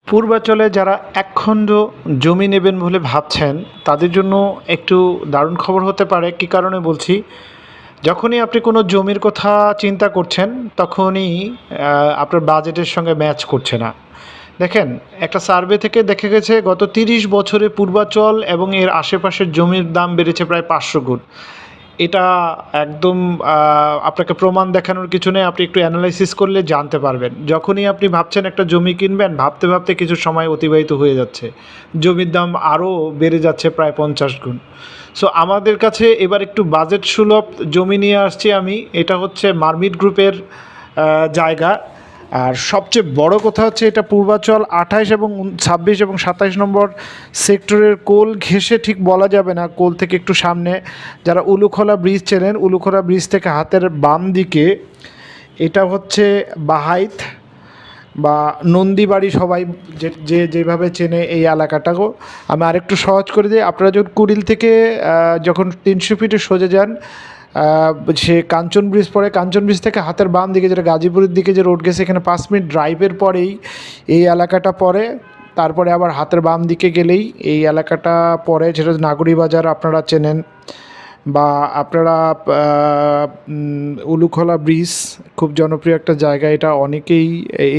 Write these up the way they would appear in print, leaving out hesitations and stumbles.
পূর্বাচলে যারা একখণ্ড জমি নেবেন বলে ভাবছেন তাদের জন্য একটু দারুণ খবর হতে পারে। কী কারণে বলছি, যখনই আপনি কোনো জমির কথা চিন্তা করছেন তখনই আপনার বাজেটের সঙ্গে ম্যাচ করছে না। দেখেন, একটা সার্ভে থেকে দেখা গেছে গত ৩০ বছরে পূর্বাচল এবং এর আশেপাশের জমির দাম বেড়েছে প্রায় ৫০০ গুণ। এটা একদম আপনাকে প্রমাণ দেখানোর কিছু নেই, আপনি একটু অ্যানালাইসিস করলে জানতে পারবেন। যখনই আপনি ভাবছেন একটা জমি কিনবেন, ভাবতে ভাবতে কিছু সময় অতিবাহিত হয়ে যাচ্ছে, জমির দাম আরও বেড়ে যাচ্ছে প্রায় ৫০ গুণ। সো আমাদের কাছে এবার একটু বাজেট সুলভ জমি নিয়ে আসছি আমি। এটা হচ্ছে মার্মিট গ্রুপের জায়গা। আর সবচেয়ে বড় কথা হচ্ছে এটা পূর্বাচল ২৮ এবং ২৬ এবং ২৭ নম্বর সেক্টরের কোল ঘেঁষে ঠিক বলা যাবে না, কোল থেকে একটু সামনে। যারা উলুখোলা ব্রিজ চেনেন, উলুখোলা ব্রিজ থেকে হাতের বাম দিকে এটা হচ্ছে বাহাইত বা নন্দীবাড়ি, সবাই যেভাবে চেনে এই এলাকাটাকেও। আমি আরেকটু সহজ করে দিই, আপনারা যখন কুড়িল থেকে যখন ৩০০ ফিটে সোজা যান, সে কাঞ্চন ব্রিজ পড়ে, কাঞ্চন ব্রিজ থেকে হাতের বাম দিকে যেটা গাজীপুরের দিকে যে রোড গেছে, এখানে ৫ মিনিট ড্রাইভের পরেই এই এলাকাটা পড়ে। তারপরে আবার হাতের বাম দিকে গেলেই এই এলাকাটা পড়ে, যেটা নাগরী বাজার আপনারা চেনেন, বা আপনারা উলুখোলা ব্রিজ খুব জনপ্রিয় একটা জায়গা, এটা অনেকেই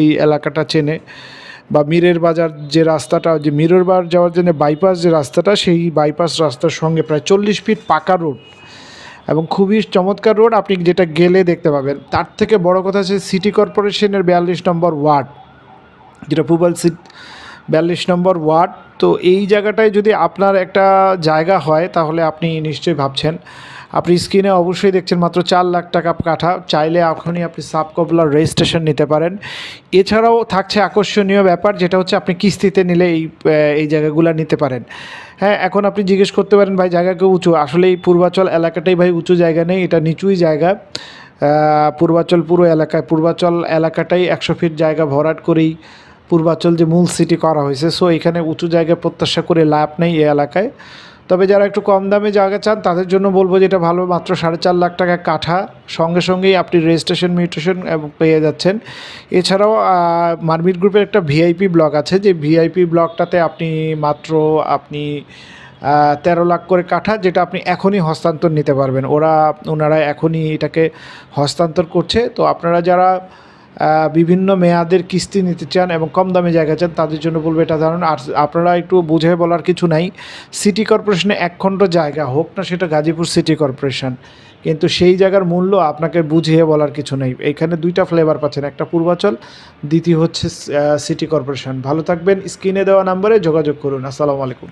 এই এলাকাটা চেনে। বা মীরের বাজার যে রাস্তাটা, যে মীরের বাজার যাওয়ার জন্য বাইপাস যে রাস্তাটা, সেই বাইপাস রাস্তার সঙ্গে প্রায় ৪০ ফিট পাকা রোড এবং খুবই চমৎকার রোড, আপনি যেটা গেলে দেখতে পাবেন। তার থেকে বড় কথা হচ্ছে সিটি কর্পোরেশনের ৪২ নম্বর ওয়ার্ড, যেটা পূবাল ৪২ নম্বর ওয়ার্ড। তো এই জায়গাটায় যদি আপনার একটা জায়গা হয় তাহলে আপনি নিশ্চয়ই ভাবছেন, আপনি স্ক্রিনে অবশ্যই দেখছেন মাত্র ৪ লাখ টাকা কাঠা। চাইলে এখনই আপনি সাব কবলার রেজিস্ট্রেশন নিতে পারেন। এছাড়াও থাকছে আকর্ষণীয় ব্যাপার, যেটা হচ্ছে আপনি কিস্তিতে নিলে এই জায়গাগুলো নিতে পারেন। হ্যাঁ, এখন আপনি জিজ্ঞেস করতে পারেন ভাই জায়গা কেউ উঁচু, আসলে এই পূর্বাচল এলাকাটাই ভাই উঁচু জায়গা নেই, এটা নিচুই জায়গা। পূর্বাচল পুরো এলাকায়, পূর্বাচল এলাকাটাই ১০০ ফিট জায়গা ভরাট করেই পূর্বাচল যে মূল সিটি করা হয়েছে। সো এখানে উঁচু জায়গায় প্রত্যাশা করে লাভ নেই এই এলাকায়। তবে যারা একটু কম দামে জায়গা চান তাদের জন্য বলবো যেটা ভালো, মাত্র ৪.৫ লাখ টাকা কাঠা, সঙ্গে সঙ্গেই আপনি রেজিস্ট্রেশন মিউটেশন পেয়ে যাচ্ছেন। এছাড়াও মার্মিট গ্রুপের একটা ভিআইপি ব্লক আছে, যে ভিআইপি ব্লকটাতে আপনি মাত্র ১৩ লাখ করে কাঠা, যেটা আপনি এখনই হস্তান্তর নিতে পারবেন। ওনারা এখনই এটাকে হস্তান্তর করছে। তো আপনারা যারা বিভিন্ন মেয়াদের কিস্তি নিতে চান এবং কম দামে জায়গা চান তাদের জন্য বলবো এটা দারুণ। আর আপনারা একটু বুঝে বলার কিছু নাই, সিটি কর্পোরেশনে একখণ্ড জায়গা হোক না সেটা গাজীপুর সিটি কর্পোরেশন, কিন্তু সেই জায়গার মূল্য আপনাকে বুঝিয়ে বলার কিছু নেই। এইখানে দুইটা ফ্লেভার পাচ্ছেন, একটা পূর্বাচল, দ্বিতীয় হচ্ছে সিটি কর্পোরেশন। ভালো থাকবেন, স্ক্রিনে দেওয়া নাম্বারে যোগাযোগ করুন। আসসালামু আলাইকুম।